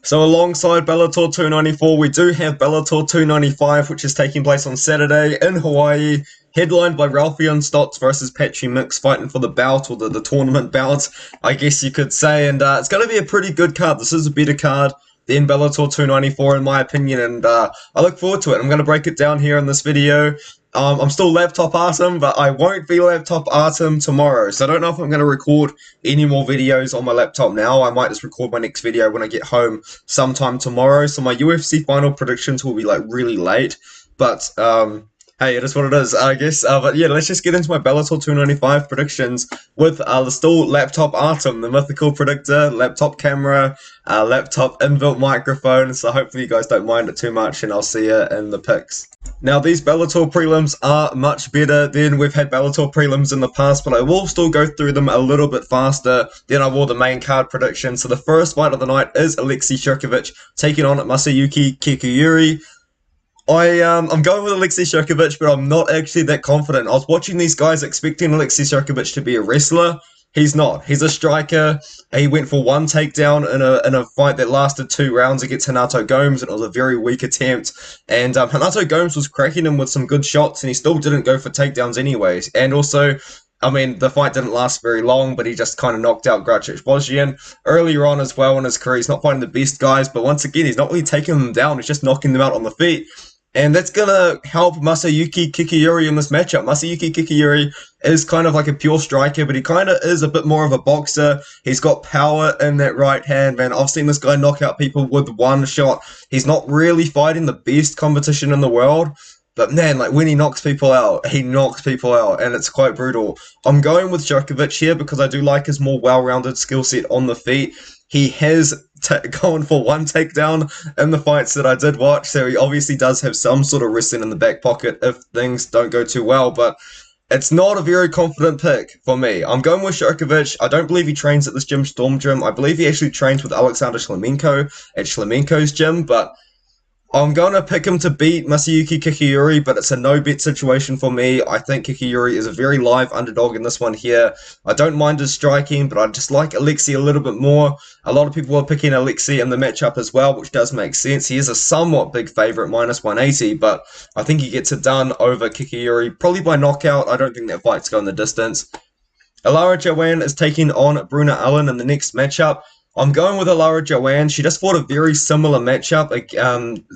So alongside Bellator 294, we do have Bellator 295, which is taking place on Saturday in Hawaii, headlined by Ralphie Stots versus Patchy Mix, fighting for the bout, or the tournament bout, I guess you could say, and it's going to be a pretty good card. This is a better card than Bellator 294 in my opinion, and I look forward to it. I'm going to break it down here in this video. I'm still laptop awesome, but I won't be laptop awesome tomorrow, so I don't know if I'm going to record any more videos on my laptop now. I might just record my next video when I get home sometime tomorrow, so my UFC final predictions will be like really late, but hey, it is what it is, I guess. But yeah, let's just get into my Bellator 295 predictions with the still laptop Artem, the mythical predictor, laptop camera, laptop inbuilt microphone, so hopefully you guys don't mind it too much, and I'll see you in the picks. Now, these Bellator prelims are much better than we've had Bellator prelims in the past, but I will still go through them a little bit faster than I will the main card prediction. So the first fight of the night is Aleksandar taking on Masayuki Yuri. I'm going with Aleksandar, but I'm not actually that confident. I was watching these guys expecting Aleksandar to be a wrestler. He's not. He's a striker. He went for one takedown in a fight that lasted 2 rounds against Renato Gomes, and it was a very weak attempt. And Renato Gomes was cracking him with some good shots, and he still didn't go for takedowns anyways. And also, I mean, the fight didn't last very long, but he just kind of knocked out Wozniak earlier on as well in his career. He's not fighting the best guys, but once again, he's not really taking them down. He's just knocking them out on the feet. And that's going to help Masayuki Yuri in this matchup. Masayuki Yuri is kind of like a pure striker, but he kind of is a bit more of a boxer. He's got power in that right hand, man. I've seen this guy knock out people with one shot. He's not really fighting the best competition in the world, but man, like when he knocks people out, he knocks people out, and it's quite brutal. I'm going with Djokovic here because I do like his more well-rounded skill set on the feet. He has gone for one takedown in the fights that I did watch, so he obviously does have some sort of wrestling in the back pocket if things don't go too well, but it's not a very confident pick for me. I'm going with Djokovic. I don't believe he trains at this gym, Storm Gym. I believe he actually trains with Aleksandar Shlemenko at Shlemenko's gym, but I'm going to pick him to beat Masayuki Yuri, but it's a no-bet situation for me. I think Yuri is a very live underdog in this one here. I don't mind his striking, but I just like Alexi a little bit more. A lot of people are picking Alexi in the matchup as well, which does make sense. He is a somewhat big favorite, minus 180, but I think he gets it done over Yuri, probably by knockout. I don't think that fight's going the distance. Joanne is taking on Bruno Elon in the next matchup. I'm going with Joanne. She just fought a very similar matchup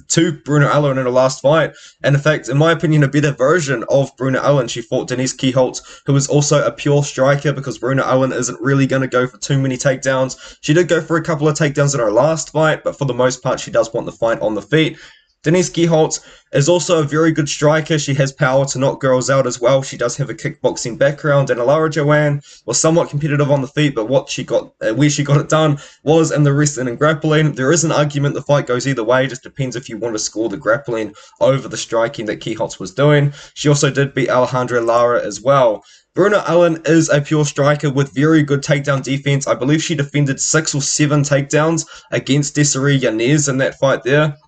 to Bruno Elon in her last fight. And in fact, in my opinion, a better version of Bruno Elon. She fought Denise Kiholtz, who is also a pure striker because Bruno Elon isn't really going to go for too many takedowns. She did go for a couple of takedowns in her last fight, but for the most part, she does want the fight on the feet. Denise Kiholtz is also a very good striker. She has power to knock girls out as well. She does have a kickboxing background, and Joanne was somewhat competitive on the feet, but where she got it done was in the wrestling and grappling. There is an argument the fight goes either way. It just depends if you want to score the grappling over the striking that Kiholtz was doing. She also did beat Alejandra Lara as well. Bruno Elon is a pure striker with very good takedown defense. I believe she defended 6 or 7 takedowns against Desiree Yanez in that fight there.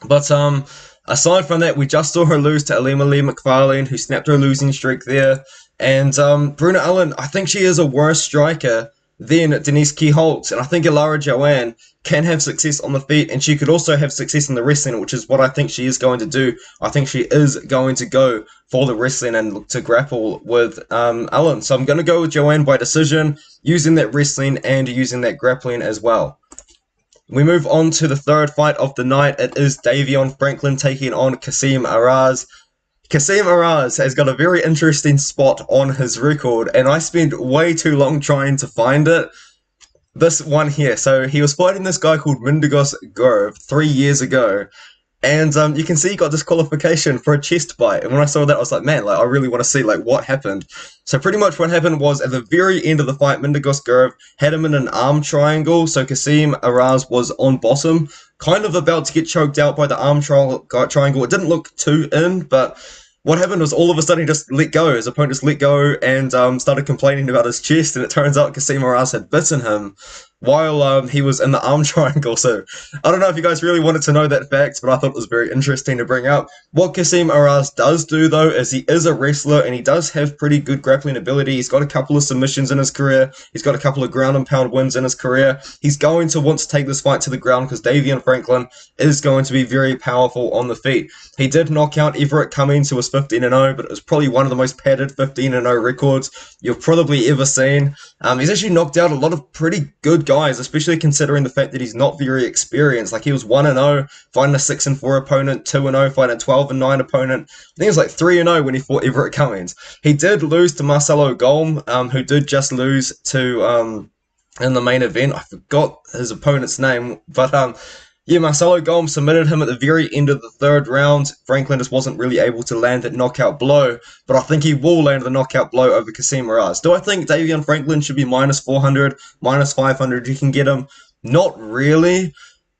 But aside from that, we just saw her lose to Alema Lee McFarlane, who snapped her losing streak there. And Bruno Elon, I think she is a worse striker than Denise Kiholtz. And I think Joanne can have success on the feet, and she could also have success in the wrestling, which is what I think she is going to do. I think she is going to go for the wrestling and look to grapple with Elon. So I'm going to go with Joanne by decision, using that wrestling and using that grappling as well. We move on to the third fight of the night. It is Davion Franklin taking on Kasim Araz. Kasim Araz has got a very interesting spot on his record, and I spent way too long trying to find it. This one here. So he was fighting this guy called Mindegos Gurv 3 years ago, and you can see he got disqualification for a chest bite. And when I saw that, I was like, man, like I really want to see like what happened. So pretty much what happened was at the very end of the fight, Mindegos Gurv had him in an arm triangle. So Kasim Araz was on bottom, kind of about to get choked out by the arm triangle. It didn't look too in, but what happened was all of a sudden he just let go. His opponent just let go and started complaining about his chest, and it turns out Kasim Araz had bitten him. while he was in the arm triangle. So I don't know if you guys really wanted to know that fact, but I thought it was very interesting to bring up. What Kasim Araz does do, though, is he is a wrestler and he does have pretty good grappling ability. He's got a couple of submissions in his career. He's got a couple of ground and pound wins in his career. He's going to want to take this fight to the ground because Davion Franklin is going to be very powerful on the feet. He did knock out Everett Cummings, who was 15-0, but it was probably one of the most padded 15-0 records you've probably ever seen. He's actually knocked out a lot of pretty good guys, especially considering the fact that he's not very experienced. Like, he was 1-0 fighting a 6-4 opponent, 2-0 fighting a 12-9 opponent. I think it was like 3-0 when he fought Everett Cummings. He did lose to Marcelo Golm, who did just lose to in the main event. I forgot his opponent's name, but yeah, Marcelo Golm submitted him at the very end of the third round. Franklin just wasn't really able to land that knockout blow, but I think he will land the knockout blow over Kasim Araz. Do I think Davion Franklin should be minus 400, minus 500? You can get him? Not really,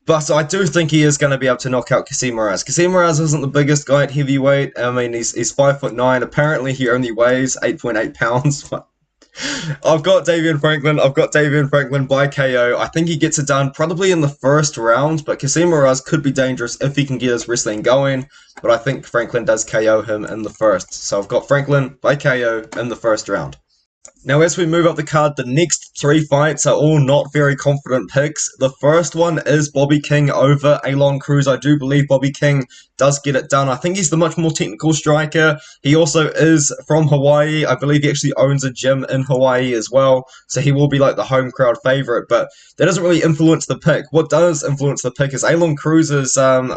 but I do think he is going to be able to knock out Kasim Araz. Kasim Araz isn't the biggest guy at heavyweight. I mean, he's 5'9". Apparently, he only weighs 8.8 pounds. I've got Davion Franklin by KO. I think he gets it done probably in the first round, but Kasim Araz could be dangerous if he can get his wrestling going, but I think Franklin does KO him in the first. So I've got Franklin by KO in the first round. Now, as we move up the card, the next three fights are all not very confident picks. The first one is Bobby King over Elon Cruz. I do believe Bobby King does get it done. I think he's the much more technical striker. He also is from Hawaii. I believe he actually owns a gym in Hawaii as well, so he will be like the home crowd favorite, but that doesn't really influence the pick. What does influence the pick is Elon Cruz's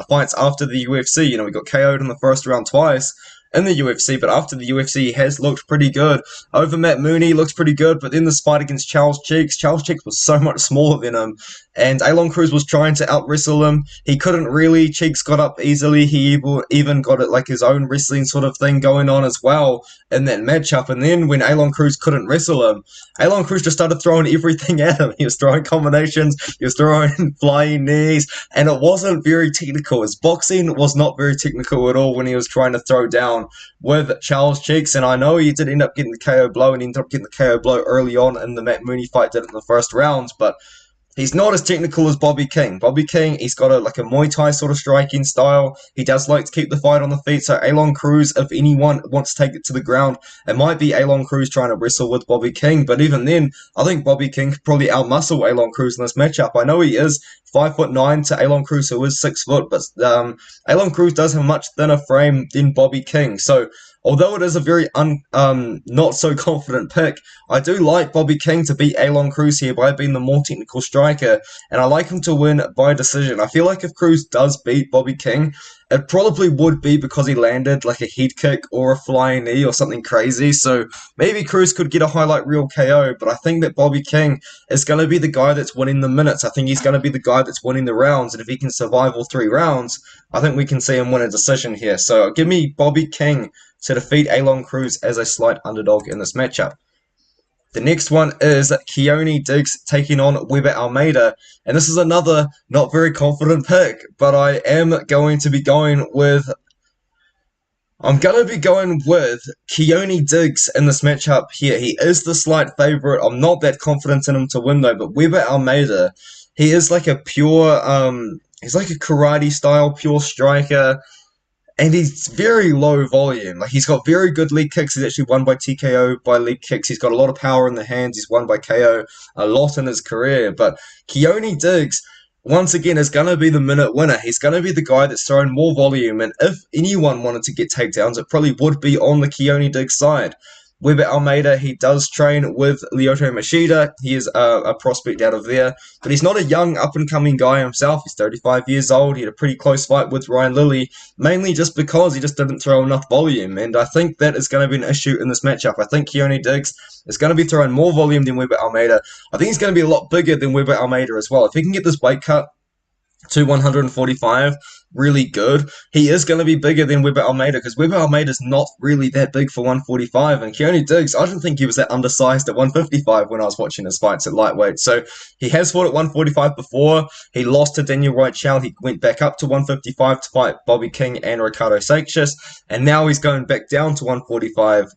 fights after the UFC. You know, we got KO'd in the first round twice in the UFC, but after the UFC, he has looked pretty good. Over Matt Mooney, looks pretty good, but then this fight against Charles Cheeks was so much smaller than him, and Elon Cruz was trying to out-wrestle him. He couldn't really. Cheeks got up easily. He even got it like his own wrestling sort of thing going on as well in that matchup, and then when Elon Cruz couldn't wrestle him, Elon Cruz just started throwing everything at him. He was throwing combinations, he was throwing flying knees, and it wasn't very technical. His boxing was not very technical at all when he was trying to throw down with Charles Cheeks, and I know he did end up getting the KO blow, and he ended up getting the KO blow early on in the Matt Mooney fight, did it in the first round, but he's not as technical as Bobby King. Bobby King, he's got a Muay Thai sort of striking style. He does like to keep the fight on the feet. So Elon Cruz, if anyone wants to take it to the ground, it might be Elon Cruz trying to wrestle with Bobby King. But even then, I think Bobby King could probably outmuscle Elon Cruz in this matchup. I know he is 5'9" to Elon Cruz, who is 6 foot, but Elon Cruz does have a much thinner frame than Bobby King. So although it is a very not so confident pick, I do like Bobby King to beat Elon Cruz here by being the more technical striker, and I like him to win by decision. I feel like if Cruz does beat Bobby King, it probably would be because he landed like a head kick or a flying knee or something crazy, so maybe Cruz could get a highlight reel KO, but I think that Bobby King is going to be the guy that's winning the minutes. I think he's going to be the guy that's winning the rounds, and if he can survive all 3 rounds, I think we can see him win a decision here. So give me Bobby King to defeat Elon Cruz as a slight underdog in this matchup. The next one is Keone Diggs taking on Weber Almeida, and this is another not very confident pick, but I am going to be going with Keone Diggs in this matchup here. He is the slight favorite. I'm not that confident in him to win though, but Weber Almeida, he is like a pure, he's like a karate style pure striker. And he's very low volume. Like, he's got very good leg kicks. He's actually won by TKO by leg kicks. He's got a lot of power in the hands. He's won by KO a lot in his career. But Keone Diggs, once again, is going to be the minute winner. He's going to be the guy that's throwing more volume. And if anyone wanted to get takedowns, it probably would be on the Keone Diggs side. Weber Almeida, he does train with Lyoto Machida. He is a prospect out of there. But he's not a young, up-and-coming guy himself. He's 35 years old. He had a pretty close fight with Ryan Lilly, mainly just because he just didn't throw enough volume. And I think that is going to be an issue in this matchup. I think Keone Diggs is going to be throwing more volume than Weber Almeida. I think he's going to be a lot bigger than Weber Almeida as well. If he can get this weight cut to 145, really good, he is going to be bigger than Weber Almeida, because Weber Almeida's not really that big for 145, and Keone Diggs, I don't think he was that undersized at 155 when I was watching his fights at lightweight. So he has fought at 145 before. He lost to Daniel Roychow. He went back up to 155 to fight Bobby King and Ricardo Seixas, and now he's going back down to 145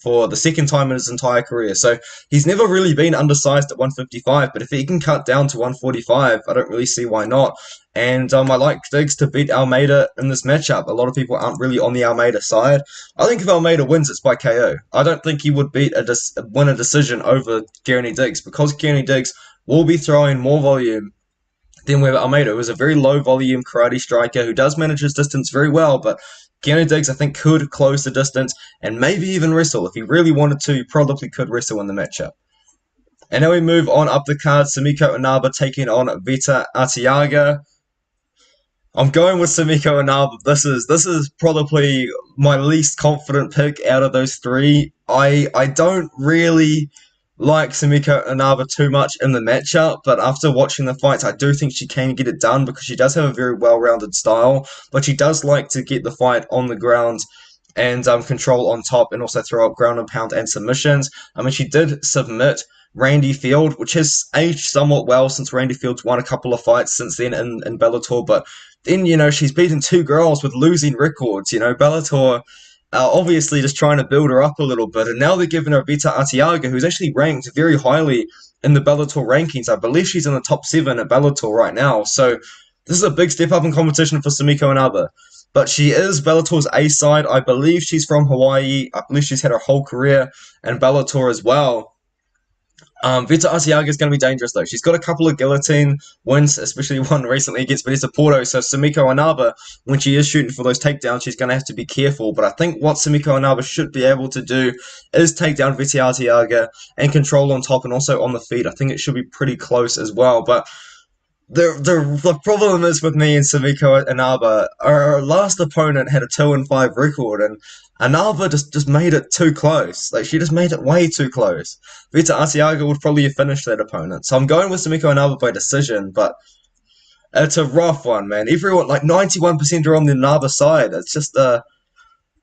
for the second time in his entire career. So he's never really been undersized at 155, but if he can cut down to 145, I don't really see why not. And I like Diggs to beat Almeida in this matchup. A lot of people aren't really on the Almeida side. I think if Almeida wins, it's by KO. I don't think he would win a decision over Keone Diggs, because Keone Diggs will be throwing more volume than Weber Almeida, who is a very low volume karate striker who does manage his distance very well, but Keone Diggs, I think, could close the distance and maybe even wrestle. If he really wanted to, he probably could wrestle in the matchup. And now we move on up the card. Sumiko Anaba taking on Vita Asiago. I'm going with Sumiko Anaba. This is probably my least confident pick out of those three. I don't really like Sumiko Anaba too much in the matchup, but after watching the fights, I do think she can get it done, because she does have a very well-rounded style, but she does like to get the fight on the ground and control on top, and also throw up ground and pound and submissions. I mean, she did submit Randy Field, which has aged somewhat well since Randy Field's won a couple of fights since then in Bellator, but then, she's beaten two girls with losing records. Bellator obviously just trying to build her up a little bit, and now they're giving her Vita Asiago, who's actually ranked very highly in the Bellator rankings. I believe she's in the top 7 at Bellator right now, so this is a big step up in competition for Sumiko Anaba. But she is Bellator's A side. I believe she's from Hawaii. I believe she's had her whole career in Bellator as well. Vita Asiago is going to be dangerous, though. She's got a couple of guillotine wins, especially one recently against Vanessa Porto. So Sumiko Anaba, when she is shooting for those takedowns, she's going to have to be careful. But I think what Sumiko Anaba should be able to do is take down Vita Asiago and control on top and also on the feet. I think it should be pretty close as well. But the problem is with me and Sumiko Anaba, our last opponent had a 2-5 record, and Anaba just made it too close. Like, she just made it way too close. Vita Asiago would probably have finished that opponent. So I'm going with Sumiko Anaba by decision, but it's a rough one, man. Everyone, like 91% are on the Anaba side.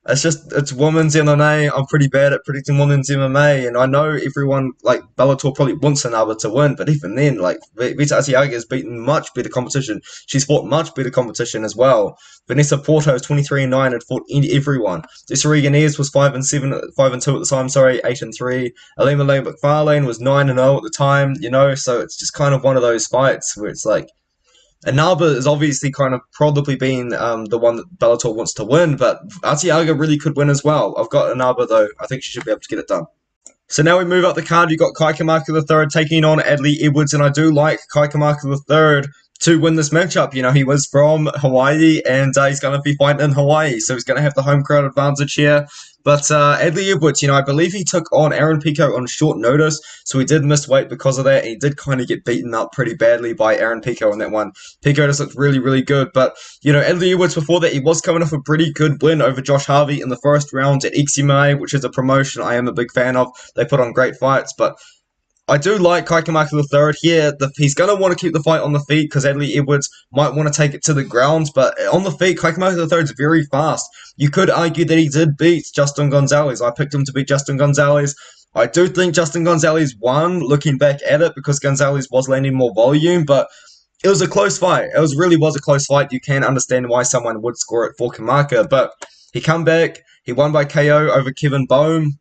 It's women's MMA. I'm pretty bad at predicting women's MMA, and I know everyone, like, Bellator probably wants Anaba to win, but even then, like, Vita Asiago has beaten much better competition. She's fought much better competition as well. Vanessa Porto is 23-9 and fought everyone. Desiree Yanez was 5-2 at the time, 8-3. Alima Lane McFarlane was 9-0 at the time, so it's just kind of one of those fights where it's like, Anaba is obviously kind of probably being the one that Bellator wants to win, but Asiago really could win as well. I've got Anaba, though. I think she should be able to get it done. So now we move up the card. You've got Kaikumaka III taking on Adley Edwards, and I do like Kaikumaka III to win this matchup. He was from Hawaii, and he's going to be fighting in Hawaii, so he's going to have the home crowd advantage here. But Adley Edwards, I believe he took on Aaron Pico on short notice, so he did miss weight because of that, and he did kind of get beaten up pretty badly by Aaron Pico in that one. Pico just looked really, really good, but, Adley Edwards before that, he was coming off a pretty good win over Josh Harvey in the first round at XMA, which is a promotion I am a big fan of. They put on great fights, but I do like Kaikumaka III here. He's going to want to keep the fight on the feet because Adley Edwards might want to take it to the ground. But on the feet, Kaikumaka III is very fast. You could argue that he did beat Justin Gonzalez. I picked him to beat Justin Gonzalez. I do think Justin Gonzalez won, looking back at it, because Gonzalez was landing more volume. But it was a close fight. It really was a close fight. You can understand why someone would score it for Kamaka. But he come back. He won by KO over Kevin Bohm.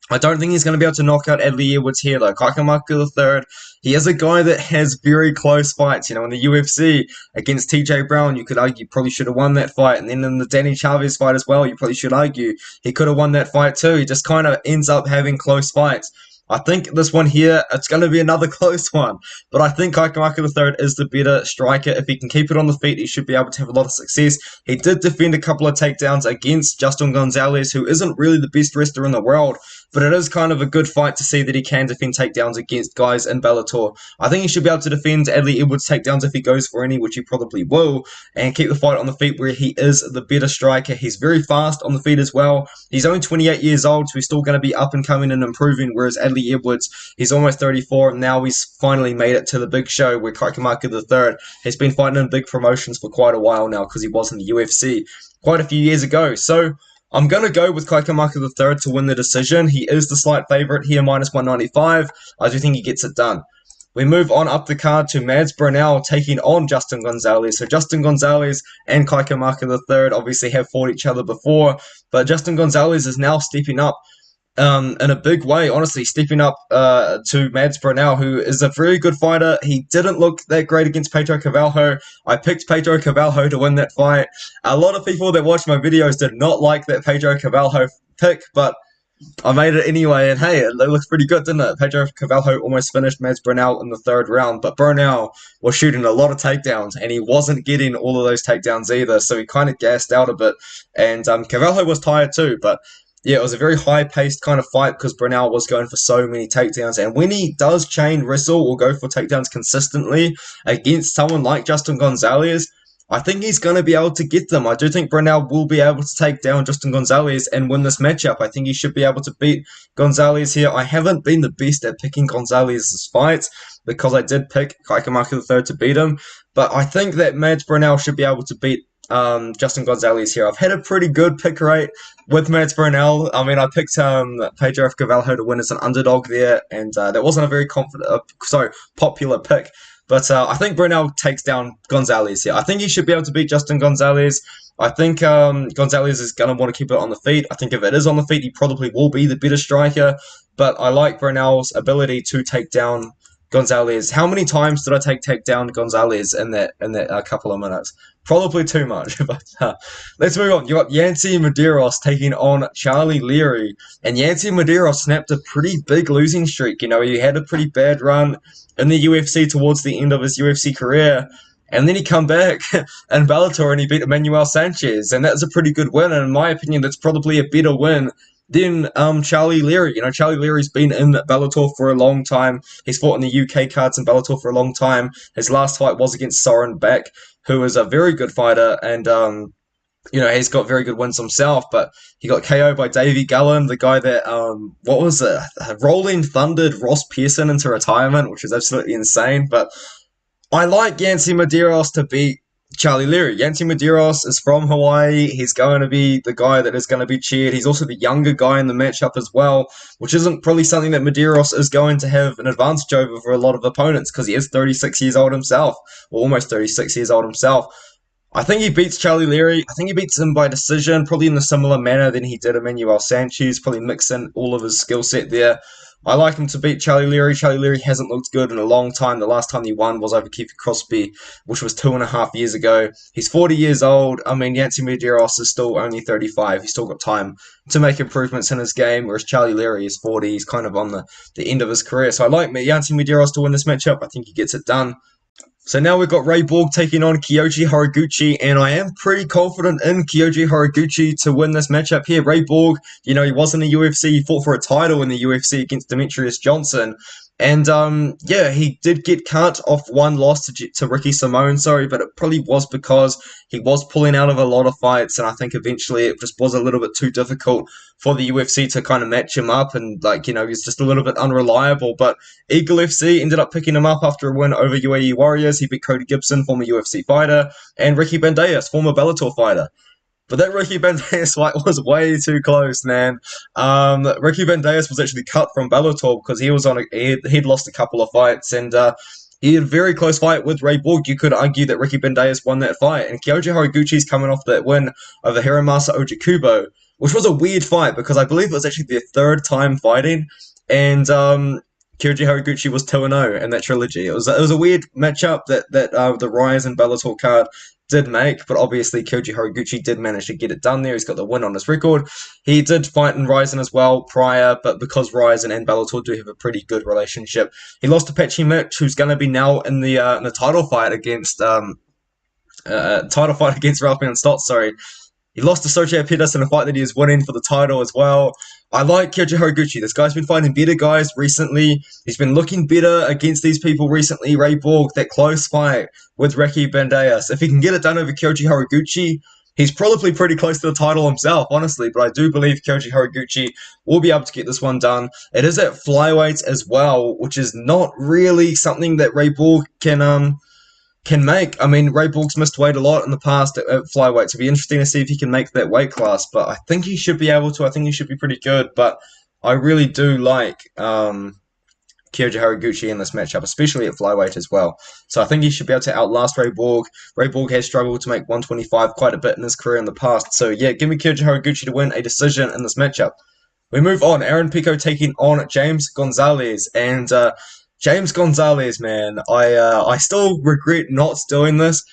I don't think he's going to be able to knock out Adley Edwards here, though. Kaikumaka III, he is a guy that has very close fights. In the UFC against TJ Brown, you could argue probably should have won that fight. And then in the Danny Chavez fight as well, you probably should argue he could have won that fight too. He just kind of ends up having close fights. I think this one here, it's going to be another close one. But I think Kaikumaka III is the better striker. If he can keep it on the feet, he should be able to have a lot of success. He did defend a couple of takedowns against Justin Gonzalez, who isn't really the best wrestler in the world. But it is kind of a good fight to see that he can defend takedowns against guys in Bellator. I think he should be able to defend Adley Edwards' takedowns if he goes for any, which he probably will, and keep the fight on the feet where he is the better striker. He's very fast on the feet as well. He's only 28 years old, so he's still going to be up and coming and improving, whereas Adley Lee Edwards. He's almost 34, and now he's finally made it to the big show where Kaikumaka III has been fighting in big promotions for quite a while now because he was in the UFC quite a few years ago. So I'm going to go with Kaikumaka III to win the decision. He is the slight favourite here, minus 195. I do think he gets it done. We move on up the card to Mads Brownell taking on Justin Gonzalez. So Justin Gonzalez and Kaikumaka III obviously have fought each other before, but Justin Gonzalez is now stepping up in a big way, honestly, stepping up to Mads Brownell, who is a very good fighter. He didn't look that great against Pedro Carvalho. I picked Pedro Carvalho to win that fight. A lot of people that watch my videos did not like that Pedro Carvalho pick, but I made it anyway, and hey, it looks pretty good, didn't it? Pedro Carvalho almost finished Mads Brownell in the third round, but Brownell was shooting a lot of takedowns, and he wasn't getting all of those takedowns either, so he kind of gassed out a bit, and Carvalho was tired too, but yeah, it was a very high-paced kind of fight because Brownell was going for so many takedowns, and when he does chain wrestle or go for takedowns consistently against someone like Justin Gonzalez, I think he's going to be able to get them. I do think Brownell will be able to take down Justin Gonzalez and win this matchup. I think he should be able to beat Gonzalez here. I haven't been the best at picking Gonzalez's fights because I did pick Kaikumaka III to beat him, but I think that Mads Brownell should be able to beat Justin Gonzalez here. I've had a pretty good pick rate with Mads Brownell. I mean, I picked Pedro Carvalho to win as an underdog there, and that wasn't a very popular pick. But I think Brownell takes down Gonzalez here. I think he should be able to beat Justin Gonzalez. I think Gonzalez is going to want to keep it on the feet. I think if it is on the feet, he probably will be the better striker. But I like Brownell's ability to take down Gonzalez. How many times did I take down Gonzalez in that couple of minutes? Probably too much. But let's move on. You got Yancy Medeiros taking on Charlie Leary, and Yancy Medeiros snapped a pretty big losing streak. You know, he had a pretty bad run in the UFC towards the end of his UFC career, and then he come back in Bellator and he beat Emmanuel Sanchez, and that's a pretty good win. And in my opinion, that's probably a better win than Charlie Leary. You know, Charlie Leary's been in Bellator for a long time. He's fought in the UK cards in Bellator for a long time. His last fight was against Soren Beck, who is a very good fighter, and you know, he's got very good wins himself, but he got KO'd by Davey Gullen, the guy that, Rolling Thundered Ross Pearson into retirement, which is absolutely insane. But I like Yancy Medeiros to beat Charlie Leary. Yancy Medeiros is from Hawaii. He's going to be the guy that is going to be cheered. He's also the younger guy in the matchup as well, which isn't probably something that Medeiros is going to have an advantage over for a lot of opponents because he is 36 years old himself, or almost 36 years old himself. I think he beats Charlie Leary. I think he beats him by decision, probably in a similar manner than he did Emmanuel Sanchez, probably mix in all of his skill set there. I like him to beat Charlie Leary. Charlie Leary hasn't looked good in a long time. The last time he won was over Keith Crosby, which was 2.5 years ago. He's 40 years old. I mean, Yancy Medeiros is still only 35. He's still got time to make improvements in his game, whereas Charlie Leary is 40. He's kind of on the end of his career. So I like Yancy Medeiros to win this matchup. I think he gets it done. So now we've got Ray Borg taking on Kyoji Haraguchi, and I am pretty confident in Kyoji Haraguchi to win this matchup here. Ray Borg, you know, he was in the UFC, he fought for a title in the UFC against Demetrius Johnson, and yeah, he did get cut off one loss to Ricky Simone, but it probably was because he was pulling out of a lot of fights, and I think eventually it just was a little bit too difficult for the UFC to kind of match him up, and like, you know, he's just a little bit unreliable. But Eagle FC ended up picking him up after a win over UAE Warriors. He beat Cody Gibson, former UFC fighter, and Ricky Bandejas, former Bellator fighter. But that Ricky Bandejas fight was way too close, man. Ricky Bandejas was actually cut from Bellator because he was he'd lost a couple of fights, and he had a very close fight with Ray Borg. You could argue that Ricky Bandejas won that fight, and Kyoji Haraguchi's coming off that win over Hiromasa Ojikubo, which was a weird fight because I believe it was actually their third time fighting, and Kyoji Haraguchi was 2-0 in that trilogy. It was a weird matchup that the Rise and Bellator card did make, but obviously Kyoji Haraguchi did manage to get it done there. He's got the win on his record. He did fight in Ryzen as well prior, but because Ryzen and Bellator do have a pretty good relationship, he lost to Patchy Mitch, who's going to be now in the title fight against Ralphie and Stots. He lost to Sochi Pettis in a fight that he is winning for the title as well. I like Kyoji Haraguchi. This guy's been fighting better guys recently. He's been looking better against these people recently. Ray Borg, that close fight with Ricky Bandejas. If he can get it done over Kyoji Haraguchi, He's probably pretty close to the title himself, honestly, but I do believe Kyoji Haraguchi will be able to get this one done. It is at flyweight as well, which is not really something that Ray Borg can make. I mean, Ray Borg's missed weight a lot in the past at flyweight, so it'll be interesting to see if he can make that weight class, but I think he should be able to. I think he should be pretty good, but I really do like Kyoji Haraguchi in this matchup, especially at flyweight as well. So I think he should be able to outlast Ray Borg. Ray Borg has struggled to make 125 quite a bit in his career in the past. So yeah, give me Kyoji Haraguchi to win a decision in this matchup. We move on. Aaron Pico taking on James Gonzalez. And James Gonzalez, man, I still regret not doing this.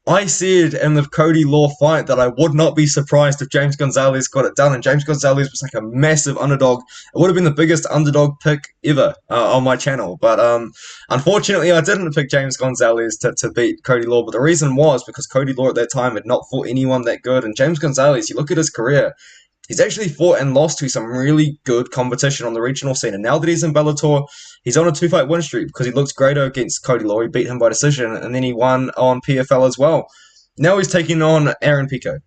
I said in the Cody Law fight that I would not be surprised if James Gonzalez got it done, and James Gonzalez was like a massive underdog. It would have been the biggest underdog pick ever on my channel, but unfortunately I didn't pick James Gonzalez to beat Cody Law, but the reason was because Cody Law at that time had not fought anyone that good, and James Gonzalez, you look at his career, he's actually fought and lost to some really good competition on the regional scene, and now that he's in Bellator, he's on a 2-fight win streak because he looked great against Cody Law. He beat him by decision, and then he won on PFL as well. Now he's taking on Aaron Pico.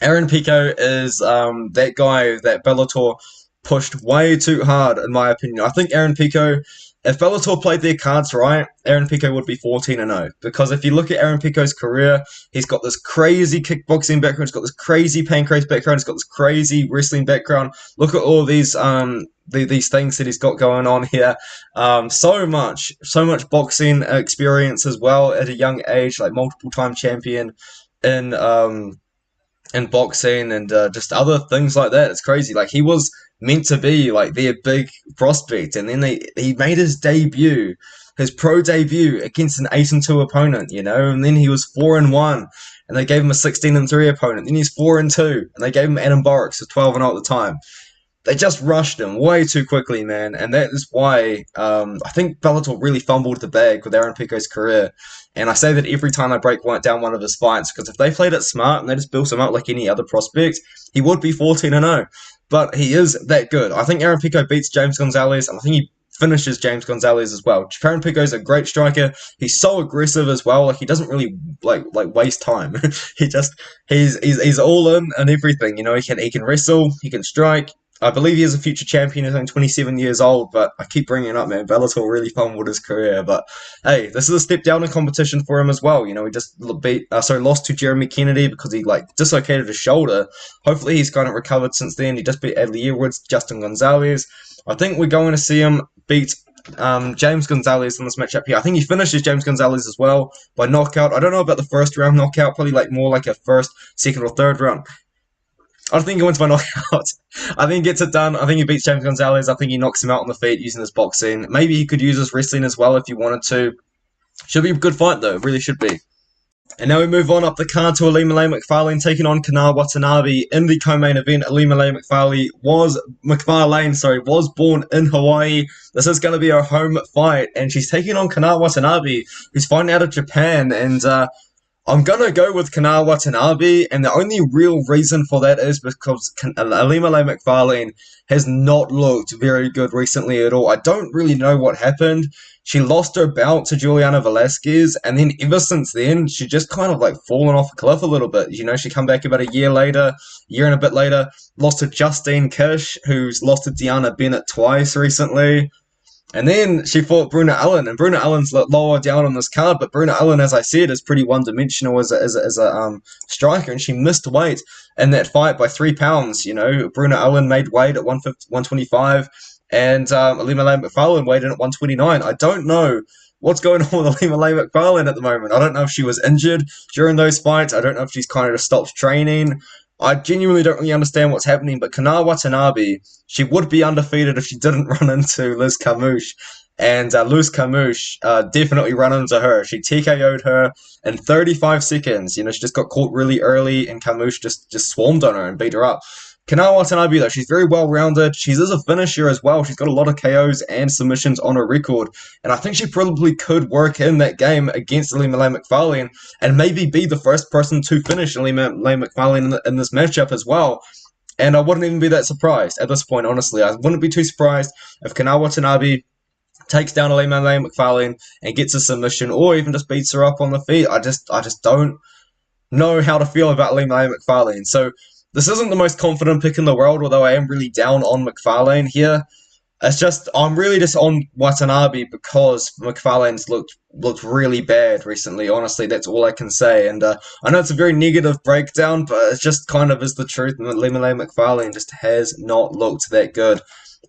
Aaron Pico is that guy that Bellator pushed way too hard, in my opinion. I think Aaron Pico, if Bellator played their cards right, Aaron Pico would be 14-0. Because if you look at Aaron Pico's career, he's got this crazy kickboxing background, he's got this crazy pancrase background, he's got this crazy wrestling background. Look at all these things that he's got going on here. So much boxing experience as well at a young age, like multiple time champion in boxing and just other things like that. It's crazy. Like, he was meant to be like their big prospect, and then he made his debut, his pro debut against an 8-2 opponent, you know, and then he was 4-1, and they gave him a 16-3 opponent. Then he's 4-2, and they gave him Adam Borix, who's 12-0 at the time. They just rushed him way too quickly, man, and that is why I think Bellator really fumbled the bag with Aaron Pico's career. And I say that every time I break down one of his fights, because if they played it smart and they just built him up like any other prospect, he would be 14-0. But he is that good. I think Aaron Pico beats James Gonzalez, and I think he finishes James Gonzalez as well. Aaron Pico's a great striker. He's so aggressive as well. Like, he doesn't really like waste time. he's all in and everything. You know, he can wrestle, he can strike. I believe he is a future champion. He's only 27 years old, but I keep bringing it up, man. Bellator really fumbled his career, but hey, this is a step down in competition for him as well. You know, he just lost to Jeremy Kennedy because he dislocated his shoulder. Hopefully, he's kind of recovered since then. He just beat Adley Edwards, Justin Gonzalez. I think we're going to see him beat James Gonzalez in this matchup here. I think he finishes James Gonzalez as well by knockout. I don't know about the first round knockout, probably more like a first, second, or third round. I don't think he wins by knockout. I think he gets it done. I think he beats James Gonzalez. I think he knocks him out on the feet using his boxing. Maybe he could use his wrestling as well if he wanted to. Should be a good fight, though. It really should be. And now we move on up the card to Ilima-Lei Macfarlane taking on Kana Watanabe in the co-main event. Ilima-Lei Macfarlane was born in Hawaii. This is going to be her home fight, and she's taking on Kana Watanabe, who's fighting out of Japan, and I'm going to go with Kana Watanabe, and the only real reason for that is because Ilima-Lei Macfarlane has not looked very good recently at all. I don't really know what happened. She lost her bout to Juliana Velasquez, and then ever since then, she just kind of fallen off a cliff a little bit. You know, she come back about a year and a bit later, lost to Justine Kish, who's lost to Deanna Bennett twice recently. And then she fought Bruno Allen, and Bruno Allen's lower down on this card, but Bruno Allen, as I said, is pretty one-dimensional as a striker, and she missed weight in that fight by 3 pounds. You know, Bruno Allen made weight at 125, and Ilima-Lei Macfarlane weighed in at 129. I don't know what's going on with Ilima-Lei Macfarlane at the moment. I don't know if she was injured during those fights. I don't know if she's kind of just stopped training. I genuinely don't really understand what's happening, but Kana Watanabe, she would be undefeated if she didn't run into Liz Carmouche, and Liz Carmouche definitely ran into her. She TKO'd her in 35 seconds. You know, she just got caught really early, and Carmouche just swarmed on her and beat her up. Kana Watanabe, though, she's very well-rounded. She is a finisher as well. She's got a lot of KOs and submissions on her record. And I think she probably could work in that game against Ilima-Lei Macfarlane and maybe be the first person to finish Ilima-Lei Macfarlane in this matchup as well. And I wouldn't even be that surprised at this point, honestly. I wouldn't be too surprised if Kana Watanabe takes down Ilima-Lei Macfarlane and gets a submission, or even just beats her up on the feet. I just don't know how to feel about Leary McFarlane. So this isn't the most confident pick in the world, although I am really down on McFarlane here. It's just I'm really just on Watanabe because McFarlane's looked really bad recently. Honestly, that's all I can say. And I know it's a very negative breakdown, but it just kind of is the truth. And Leary McFarlane just has not looked that good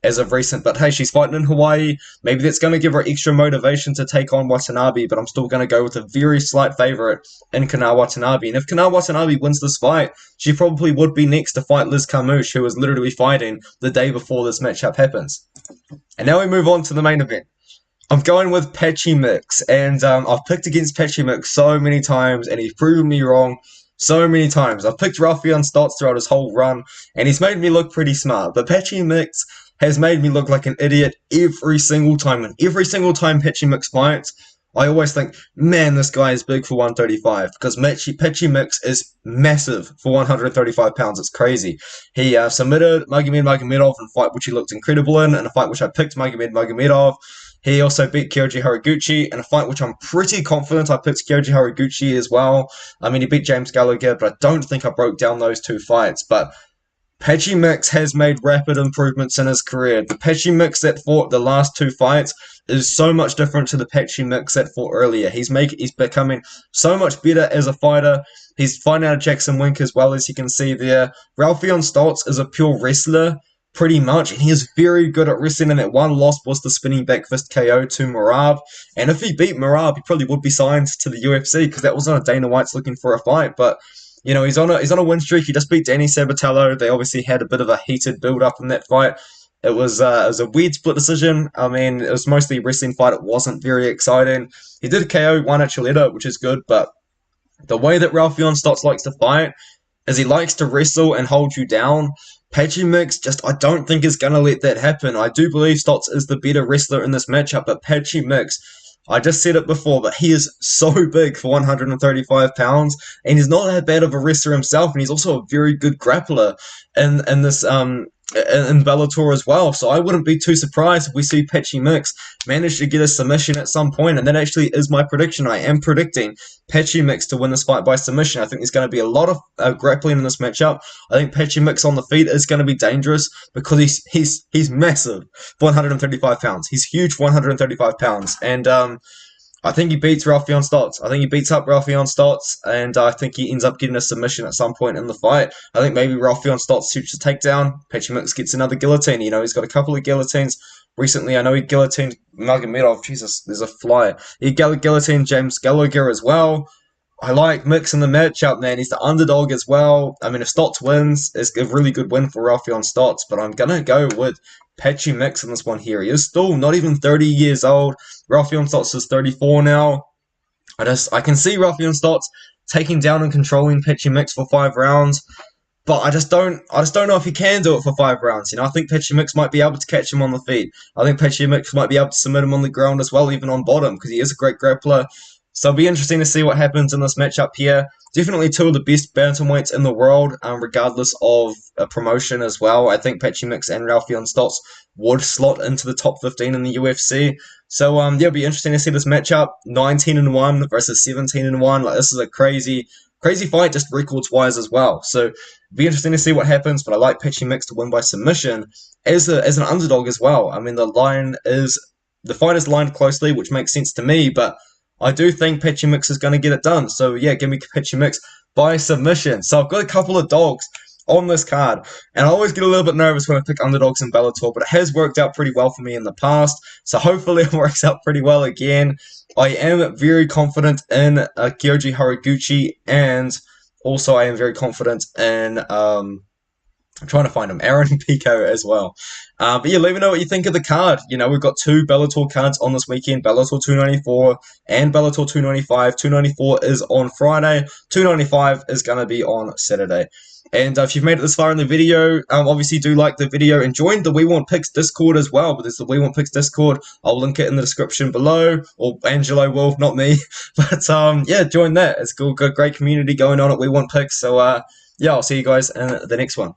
as of recent. But hey, she's fighting in Hawaii. Maybe that's going to give her extra motivation to take on Watanabe. But I'm still going to go with a very slight favorite in Kana Watanabe. And if Kana Watanabe wins this fight, she probably would be next to fight Liz Carmouche, who is literally fighting the day before this matchup happens. And now we move on to the main event. I'm going with Patchy Mix, and I've picked against Patchy Mix so many times, and he's proven me wrong so many times. I've picked Raufeon Stots throughout his whole run, and he's made me look pretty smart. But Patchy Mix has made me look like an idiot every single time. And every single time Patchy Mix fights, I always think, man, this guy is big for 135, because Patchy Mix is massive for 135 pounds. It's crazy. He submitted Magomedov in a fight which he looked incredible in a fight which I picked Magomedov. He also beat Kyoji Haraguchi in a fight which I'm pretty confident I picked Kyoji Haraguchi as well. I mean, he beat James Gallagher, but I don't think I broke down those two fights. But Patchy Mix has made rapid improvements in his career. The Patchy Mix that fought the last two fights is so much different to the Patchy Mix that fought earlier. He's becoming so much better as a fighter. He's fighting out of Jackson Wink as well, as you can see there. Raufeon Stots is a pure wrestler, pretty much, and he is very good at wrestling, and that one loss was the spinning back fist KO to Merab. And if he beat Merab, he probably would be signed to the UFC, because that was on a Dana White's looking for a fight. But you know, he's on a win streak. He just beat Danny Sabatello. They obviously had a bit of a heated build-up in that fight. It was a weird split decision. I mean, it was mostly a wrestling fight. It wasn't very exciting. He did KO one at Chileta, which is good, but the way that Raufeon Stots likes to fight is he likes to wrestle and hold you down. Patchy Mix I don't think is going to let that happen. I do believe Stots is the better wrestler in this matchup, but Patchy Mix, I just said it before, but he is so big for 135 pounds, and he's not that bad of a wrestler himself, and he's also a very good grappler in this in Bellator as well. So I wouldn't be too surprised if we see Patchy Mix manage to get a submission at some point, and that actually is my prediction. I am predicting Patchy Mix to win this fight by submission. I think there's going to be a lot of grappling in this matchup. I think Patchy Mix on the feet is going to be dangerous because he's massive for 135 pounds. He's huge for 135 pounds, and I think he beats Raufeon Stots. I think he beats up Raufeon Stots, and I think he ends up getting a submission at some point in the fight. I think maybe Raufeon Stots shoots a takedown. Patchy Mix gets another guillotine. You know, he's got a couple of guillotines recently. I know he guillotined Magomedov. Jesus, there's a fly. He guillotined James Gallagher as well. I like Mix in the matchup, man. He's the underdog as well. I mean, if Stots wins, it's a really good win for Raufeon Stots, but I'm going to go with Patchy Mix in this one here. He is still not even 30 years old. Raufeon Stots is 34 now. I can see Raufeon Stots taking down and controlling Patchy Mix for 5 rounds, but I just don't know if he can do it for 5 rounds. You know, I think Patchy Mix might be able to catch him on the feet. I think Patchy Mix might be able to submit him on the ground as well, even on bottom, because he is a great grappler. So it'll be interesting to see what happens in this matchup here. Definitely two of the best bantamweights in the world, regardless of a promotion as well. I think Patchy Mix and Raufeon Stots would slot into the top 15 in the UFC. So yeah, it'll be interesting to see this matchup. 19-1 versus 17-1. Like, this is a crazy fight, just records-wise as well. So it'll be interesting to see what happens. But I like Patchy Mix to win by submission as an underdog as well. I mean, the fight is lined closely, which makes sense to me, but I do think Patchy Mix is going to get it done. So yeah, give me Patchy Mix by submission. So I've got a couple of dogs on this card, and I always get a little bit nervous when I pick underdogs in Bellator, but it has worked out pretty well for me in the past, so hopefully it works out pretty well again. I am very confident in Kyoji Haraguchi, and also I am very confident in I'm trying to find him, Aaron Pico as well. But yeah, let me know what you think of the card. You know, we've got 2 Bellator cards on this weekend, Bellator 294 and Bellator 295. 294 is on Friday, 295 is going to be on Saturday. And if you've made it this far in the video, obviously do like the video and join the We Want Picks Discord as well. But there's the We Want Picks Discord. I'll link it in the description below, or Angelo will, not me. But yeah, join that. It's got a great community going on at We Want Picks. So yeah, I'll see you guys in the next one.